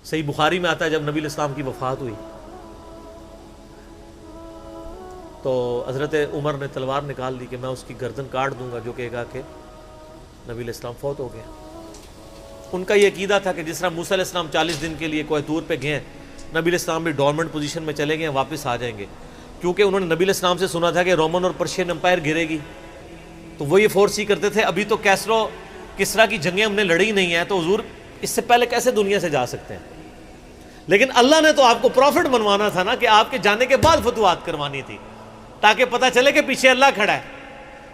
صحیح بخاری میں آتا ہے جب نبی علیہ السلام کی وفات ہوئی تو حضرت عمر نے تلوار نکال لی کہ میں اس کی گردن کاٹ دوں گا جو کہے گا کہ نبی علیہ السلام فوت ہو گیا۔ ان کا یہ عقیدہ تھا کہ جس طرح موسیٰ علیہ السلام 40 دن کے لیے کوہ طور پہ گئے، نبی علیہ السلام بھی ڈورمنٹ پوزیشن میں چلے گئے، واپس آ جائیں گے، کیونکہ انہوں نے نبی علیہ السلام سے سنا تھا کہ رومن اور پرشین امپائر گرے گی، تو وہ یہ فورس ہی کرتے تھے ابھی تو کیسرو کسرا کی جنگیں ہم نے لڑی نہیں ہیں، تو حضور اس سے پہلے کیسے دنیا سے جا سکتے ہیں؟ لیکن اللہ نے تو آپ کو پروفٹ بنوانا تھا نا، کہ آپ کے جانے کے بعد فتوحات کروانی تھی، تاکہ پتہ چلے کہ پیچھے اللہ کھڑا ہے۔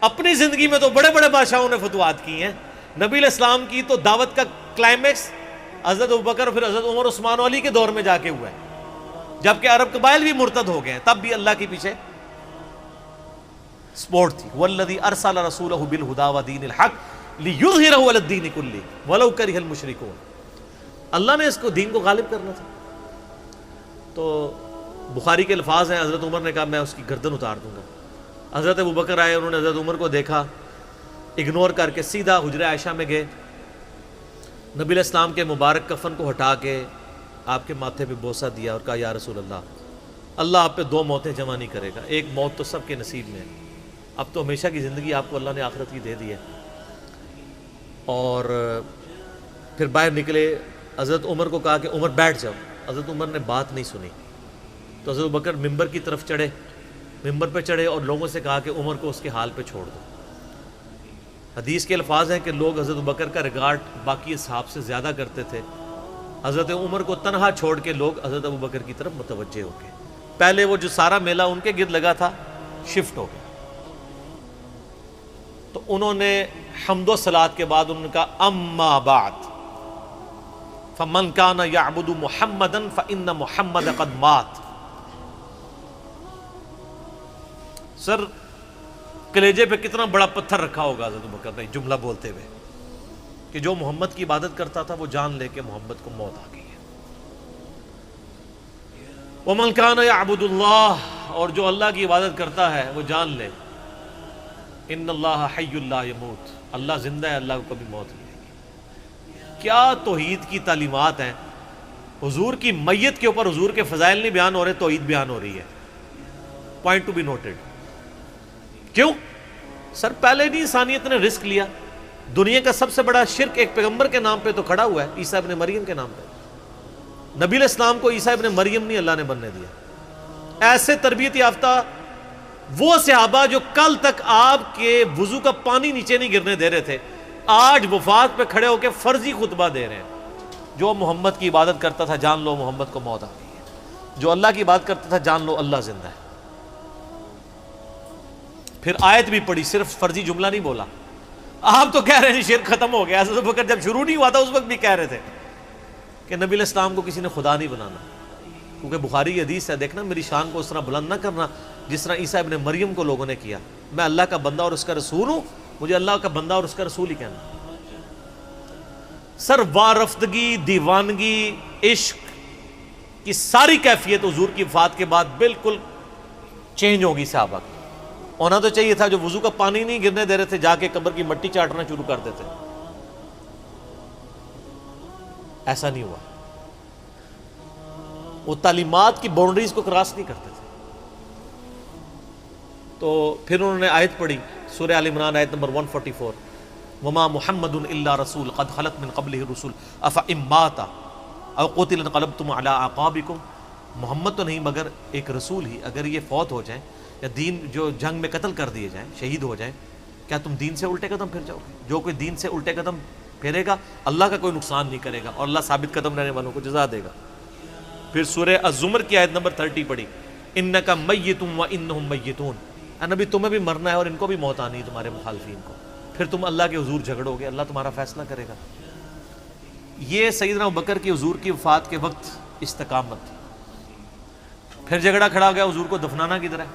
اپنی زندگی میں تو بڑے بڑے بادشاہوں نے فتوحات کی ہیں، نبی علیہ السلام کی تو دعوت کا کلائمیکس حضرت ابوبکر اور پھر حضرت عمر عثمان و علی کے دور میں جا کے ہوا ہے، جبکہ عرب قبائل بھی مرتد ہو گئے ہیں، تب بھی اللہ کے پیچھے سپورٹ تھی۔ والذی ارسل رسولہ بالہدی ودین الحق لیظہرہ علی الدین کلہ ولو کرہ المشرکون، اللہ نے اس کو دین کو غالب کرنا تھا۔ تو بخاری کے الفاظ ہیں، حضرت عمر نے کہا میں اس کی گردن اتار دوں گا۔ حضرت ابوبکر آئے، انہوں نے حضرت عمر کو دیکھا، اگنور کر کے سیدھا حجرہ عائشہ میں گئے، نبی علیہ السلام کے مبارک کفن کو ہٹا کے آپ کے ماتھے پہ بوسہ دیا اور کہا یا رسول اللہ آپ پہ 2 موتیں جمع نہیں کرے گا، ایک موت تو سب کے نصیب میں ہے، اب تو ہمیشہ کی زندگی آپ کو اللہ نے آخرت کی دے دی ہے۔ اور پھر باہر نکلے، حضرت عمر کو کہا کہ عمر بیٹھ جاؤ، حضرت عمر نے بات نہیں سنی، تو حضرت بکر ممبر کی طرف چڑھے، ممبر پہ چڑھے اور لوگوں سے کہا کہ عمر کو اس کے حال پہ چھوڑ دو۔ حدیث کے الفاظ ہیں کہ لوگ حضرت بکر کا ریگارڈ باقی اصحاب سے زیادہ کرتے تھے، حضرت عمر کو تنہا چھوڑ کے لوگ حضرت ابو بکر کی طرف متوجہ ہو گئے۔ پہلے وہ جو سارا میلہ ان کے گرد لگا تھا شفٹ ہو گیا، تو انہوں نے حمد و صلات کے بعد انہوں نے کہا اما بعد فمن کان یعبد محمدا فإن محمد قد مات۔ سر کلیجے پہ کتنا بڑا پتھر رکھا ہوگا حضرت بکر نے جملہ بولتے ہوئے کہ جو محمد کی عبادت کرتا تھا وہ جان لے کہ محمد کو موت آ گئی ہے۔ ومن کان یعبد اللہ، اور جو اللہ کی عبادت کرتا ہے وہ جان لے ان اللہ حی لا یموت، اللہ زندہ ہے، اللہ کو کبھی موت نہیں آئے گی۔ کیا توحید کی تعلیمات ہیں! حضور کی میت کے اوپر حضور کے فضائل نہیں بیان ہو رہے، توحید بیان ہو رہی ہے۔ Point to be noted. کیوں؟ سر پہلے نہیں انسانیت نے رسک لیا، دنیا کا سب سے بڑا شرک ایک پیغمبر کے نام پہ تو کھڑا ہوا ہے، عیسیٰ ابن مریم کے نام پہ۔ نبی علیہ السلام کو عیسیٰ ابن مریم نہیں اللہ نے بننے دیا۔ ایسے تربیت یافتہ وہ صحابہ جو کل تک آپ کے وضو کا پانی نیچے نہیں گرنے دے رہے تھے، آج وفات پہ کھڑے ہو کے فرضی خطبہ دے رہے ہیں۔ جو محمد کی عبادت کرتا تھا جان لو محمد کو موت آ گئی ہے، جو اللہ کی عبادت کرتا تھا جان لو اللہ زندہ ہے۔ پھر آیت بھی پڑھی، صرف فرضی جملہ نہیں بولا۔ آپ تو کہہ رہے ہیں شرک ختم ہو گیا، حضرت بکر جب شروع نہیں ہوا تھا اس وقت بھی کہہ رہے تھے کہ نبی علیہ السلام کو کسی نے خدا نہیں بنانا، کیونکہ بخاری کی حدیث ہے، دیکھنا میری شان کو اس طرح بلند نہ کرنا جس طرح عیسیٰ ابن مریم کو لوگوں نے کیا۔ میں اللہ کا بندہ اور اس کا رسول ہوں، مجھے اللہ کا بندہ اور اس کا رسول ہی کہنا۔ سر وارفتگی، دیوانگی، عشق کی ساری کیفیت حضور کی وفات کے بعد بالکل چینج ہوگی صحابہ کی۔ ہونا تو چاہیے تھا جو وضو کا پانی نہیں گرنے دے رہے تھے جا کے قبر کی مٹی چاٹنا شروع کر دیتے، ایسا نہیں ہوا۔ وہ تعلیمات کی باؤنڈریز کو کراس نہیں کرتے تھے۔ تو پھر انہوں نے آیت پڑھی، سورہ آل عمران آیت نمبر 144، وما محمد الا رسول قد خلت من قبلہ الرسل افإن مات او قتل انقلبتم علی اعقابکم۔ محمد تو نہیں مگر ایک رسول ہی، اگر یہ فوت ہو جائیں یا دین جو جنگ میں قتل کر دیے جائیں، شہید ہو جائیں، کیا تم دین سے الٹے قدم پھر جاؤ گے؟ جو کوئی دین سے الٹے قدم پھیرے گا اللہ کا کوئی نقصان نہیں کرے گا اور اللہ ثابت قدم رہنے والوں کو جزا دے گا۔ پھر سورہ الزمر کی آیت نمبر 30 پڑھی، انک میت وانہم میتون۔ اے نبی تمہیں بھی مرنا ہے اور ان کو بھی موت آنی ہے، تمہارے مخالفین کو، پھر تم اللہ کے حضور جھگڑو گے، اللہ تمہارا فیصلہ کرے گا۔ یہ سیدنا ابوبکر کی حضور کی وفات کے وقت استقامت تھی۔ پھر جھگڑا کھڑا ہو گیا حضور کو دفنانا کدھر ہے؟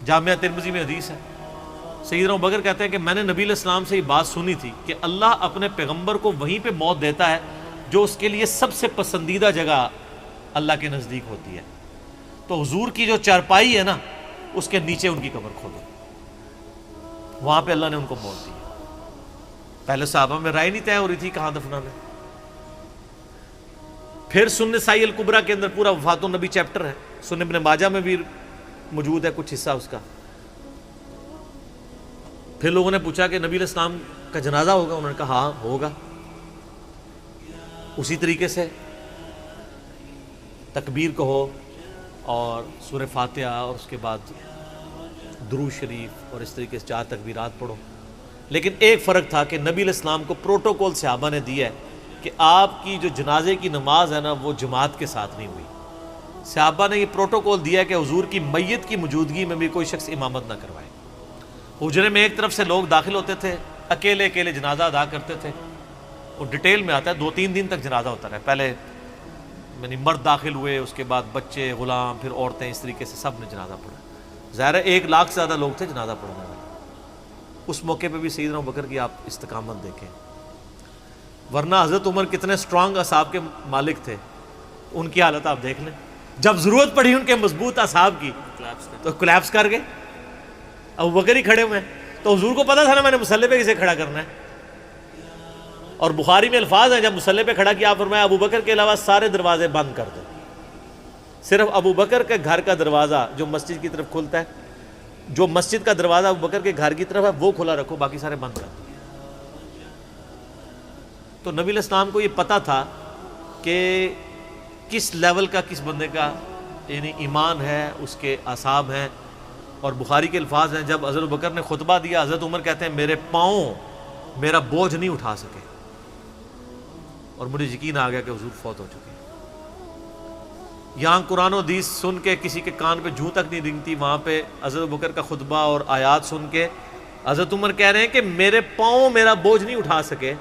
جامعہ ترمذی میں حدیث ہے، سیدنا ابوبکر کہتے ہیں کہ میں نے نبی علیہ السلام سے یہ بات سنی تھی کہ اللہ اپنے پیغمبر کو وہیں پہ موت دیتا ہے جو اس کے لیے سب سے پسندیدہ جگہ اللہ کے نزدیک ہوتی ہے۔ تو حضور کی جو چارپائی ہے نا اس کے نیچے ان کی قبر کھودو، وہاں پہ اللہ نے ان کو موت دی۔ پہلے صحابہ میں رائے نہیں طے ہو رہی تھی کہاں دفنانا ہے۔ پھر سنن نسائی الکبریٰ کے اندر پورا وفات النبی چیپٹر ہے، سنن ابن ماجہ میں بھی موجود ہے کچھ حصہ اس کا۔ پھر لوگوں نے پوچھا کہ نبی علیہ السلام کا جنازہ ہوگا؟ انہوں نے کہا ہاں ہوگا۔ اسی طریقے سے تکبیر کہو اور سورہ فاتحہ اور اس کے بعد درود شریف اور اس طریقے سے 4 تکبیرات پڑھو۔ لیکن ایک فرق تھا کہ نبی علیہ السلام کو پروٹوکول صحابہ نے دیا ہے کہ آپ کی جو جنازے کی نماز ہے نا وہ جماعت کے ساتھ نہیں ہوئی۔ صحابہ نے یہ پروٹوکول دیا کہ حضور کی میت کی موجودگی میں بھی کوئی شخص امامت نہ کروائے۔ حجرے میں ایک طرف سے لوگ داخل ہوتے تھے، اکیلے اکیلے جنازہ ادا کرتے تھے، اور ڈیٹیل میں آتا ہے 2-3 دن تک جنازہ ہوتا رہا۔ پہلے یعنی مرد داخل ہوئے، اس کے بعد بچے، غلام، پھر عورتیں، اس طریقے سے سب نے جنازہ پڑھا۔ ظاہر ہے 1 لاکھ سے زیادہ لوگ تھے جنازہ پڑھنے والے۔ اس موقع پہ بھی سیدنا ابوبکر کی آپ استقامت دیکھیں، ورنہ حضرت عمر کتنے سٹرانگ اصحاب کے مالک تھے، ان کی حالت آپ دیکھ لیں۔ جب ضرورت پڑی ان کے مضبوط اصحاب کی تو کولیپس کر گئے۔ ابوبکر ہی کھڑے ہوئے ہیں، تو حضور کو پتا تھا نا میں نے مصلی پہ کسے کھڑا کرنا ہے۔ اور بخاری میں الفاظ ہیں، جب مصلی پہ کھڑا کیا آپ فرمایا ابوبکر کے علاوہ سارے دروازے بند کر دو، صرف ابوبکر کے گھر کا دروازہ جو مسجد کی طرف کھلتا ہے، جو مسجد کا دروازہ ابوبکر کے گھر کی طرف ہے وہ کھلا رکھو، باقی سارے بند کر دو۔ تو نبی علیہ السلام کو یہ پتا تھا کہ کس لیول کا کس بندے کا یعنی ایمان ہے، اس کے اعصاب ہیں۔ اور بخاری کے الفاظ ہیں، جب حضرت ابوبکر نے خطبہ دیا، حضرت عمر کہتے ہیں میرے پاؤں میرا بوجھ نہیں اٹھا سکے، اور مجھے یقین آ گیا کہ حضور فوت ہو چکے۔ یہاں قرآن و حدیث سن کے کسی کے کان پہ جوں تک نہیں رنگتی، وہاں پہ حضرت ابوبکر کا خطبہ اور آیات سن کے حضرت عمر کہہ رہے ہیں کہ میرے پاؤں میرا بوجھ نہیں اٹھا سکے،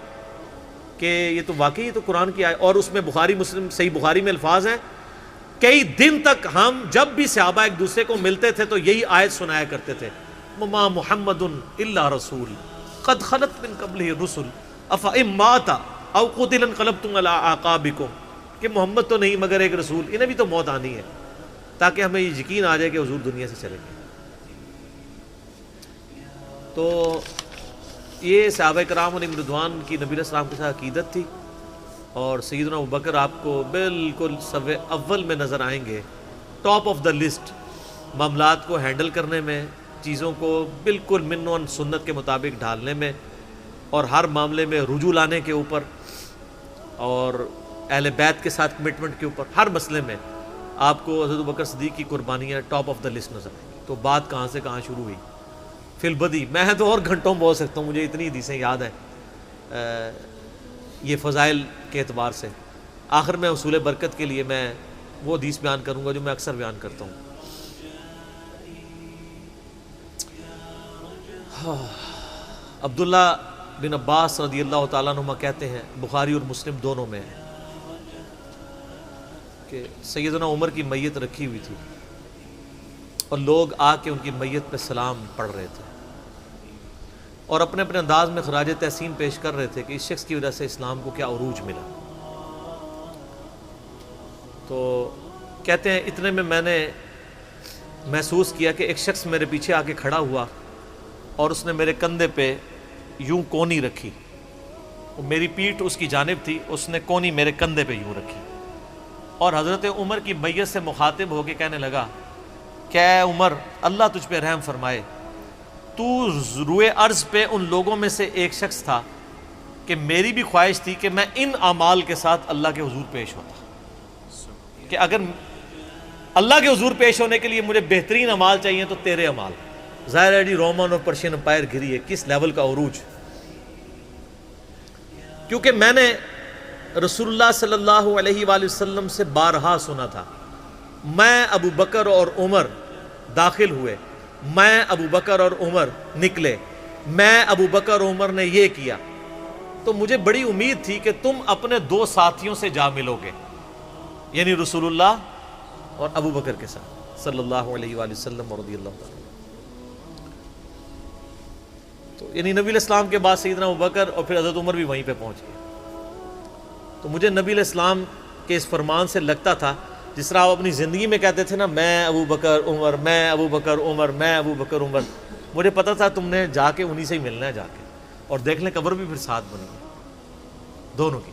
کہ یہ تو واقعی تو قرآن کی آیت۔ اور اس میں بخاری مسلم صحیح بخاری میں الفاظ ہیں، کئی دن تک ہم جب بھی صحابہ ایک دوسرے کو ملتے تھے تو یہی آیت سنایا کرتے تھے، وما محمد الا رسول قد خلت من قبلہ الرسل افئن مات او قتل انقلبتم علی اعقابکم، کہ محمد تو نہیں مگر ایک رسول، انہیں بھی تو موت آنی ہے، تاکہ ہمیں یہ یقین آ جائے کہ حضور دنیا سے چلے گئے۔ تو یہ صحابہ کرام علیہم رضوان کی نبی علیہ السلام کے ساتھ عقیدت تھی۔ اور سیدنا ابوبکر آپ کو بالکل صف اول میں نظر آئیں گے، ٹاپ آف دا لسٹ، معاملات کو ہینڈل کرنے میں، چیزوں کو بالکل من و سنت کے مطابق ڈھالنے میں، اور ہر معاملے میں رجوع لانے کے اوپر، اور اہل بیت کے ساتھ کمٹمنٹ کے اوپر، ہر مسئلے میں آپ کو حضرت ابوبکر صدیق کی قربانیاں ٹاپ آف دا لسٹ نظر آئیں گی۔ تو بات کہاں سے کہاں شروع ہوئی، فی البدی میں تو اور گھنٹوں بول سکتا ہوں، مجھے اتنی حدیثیں یاد ہیں یہ فضائل کے اعتبار سے۔ آخر میں حصول برکت کے لیے میں وہ حدیث بیان کروں گا جو میں اکثر بیان کرتا ہوں۔ عبداللہ بن عباس رضی اللہ تعالیٰ عنہما کہتے ہیں، بخاری اور مسلم دونوں میں ہے، کہ سیدنا عمر کی میت رکھی ہوئی تھی اور لوگ آ کے ان کی میت پہ سلام پڑھ رہے تھے، اور اپنے اپنے انداز میں خراج تحسین پیش کر رہے تھے کہ اس شخص کی وجہ سے اسلام کو کیا عروج ملا۔ تو کہتے ہیں اتنے میں میں نے محسوس کیا کہ ایک شخص میرے پیچھے آ کے کھڑا ہوا اور اس نے میرے کندھے پہ یوں کونی رکھی، میری پیٹھ اس کی جانب تھی، اس نے کونی میرے کندھے پہ یوں رکھی، اور حضرت عمر کی میت سے مخاطب ہو کے کہنے لگا کہ اے عمر اللہ تجھ پہ رحم فرمائے، تو روئے ارض پہ ان لوگوں میں سے ایک شخص تھا کہ میری بھی خواہش تھی کہ میں ان اعمال کے ساتھ اللہ کے حضور پیش ہوتا، کہ اگر اللہ کے حضور پیش ہونے کے لیے مجھے بہترین اعمال چاہیے تو تیرے اعمال۔ ظاہر ہے جی رومن اور پرشین امپائر گھری ہے، کس لیول کا عروج، کیونکہ میں نے رسول اللہ صلی اللہ علیہ وآلہ وسلم سے بارہا سنا تھا، میں ابو بکر اور عمر داخل ہوئے، میں ابو بکر اور عمر نکلے، میں ابو بکر اور عمر نے یہ کیا، تو مجھے بڑی امید تھی کہ تم اپنے 2 ساتھیوں سے جا ملو گے، یعنی رسول اللہ اور ابو بکر کے ساتھ صلی اللہ علیہ وآلہ وسلم اور رضی اللہ تعالیٰ۔ تو یعنی نبی علیہ السلام کے بعد سیدنا ابو بکر اور پھر حضرت عمر بھی وہیں پہ پہنچ گئے۔ تو مجھے نبی علیہ السلام کے اس فرمان سے لگتا تھا جس طرح آپ اپنی زندگی میں کہتے تھے نا، میں ابو بکر عمر، میں ابو بکر عمر، میں ابو بکر عمر، مجھے پتا تھا تم نے جا کے انہی سے ہی ملنا ہے جا کے، اور دیکھ لیں قبر بھی پھر ساتھ بنی دونوں کی۔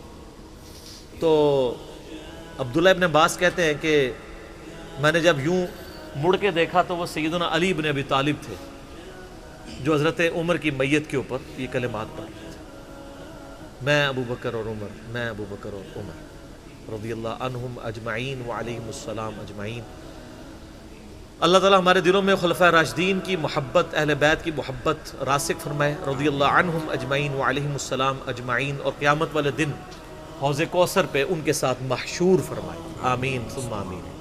تو عبداللہ ابن عباس کہتے ہیں کہ میں نے جب یوں مڑ کے دیکھا تو وہ سیدنا علی بن ابی طالب تھے جو حضرت عمر کی میت کے اوپر یہ کلمات پڑھ رہے تھے، میں ابو بکر اور عمر، میں ابو بکر اور عمر رضی اللہ عنہم اجمعین وعلیہم السلام اجمعین۔ اللہ تعالیٰ ہمارے دلوں میں خلفائے راشدین کی محبت، اہل بیت کی محبت راسخ فرمائے رضی اللہ عنہم اجمعین وعلیہم السلام اجمعین، اور قیامت والے دن حوض کوثر پہ ان کے ساتھ محشور فرمائے، آمین ثم آمین۔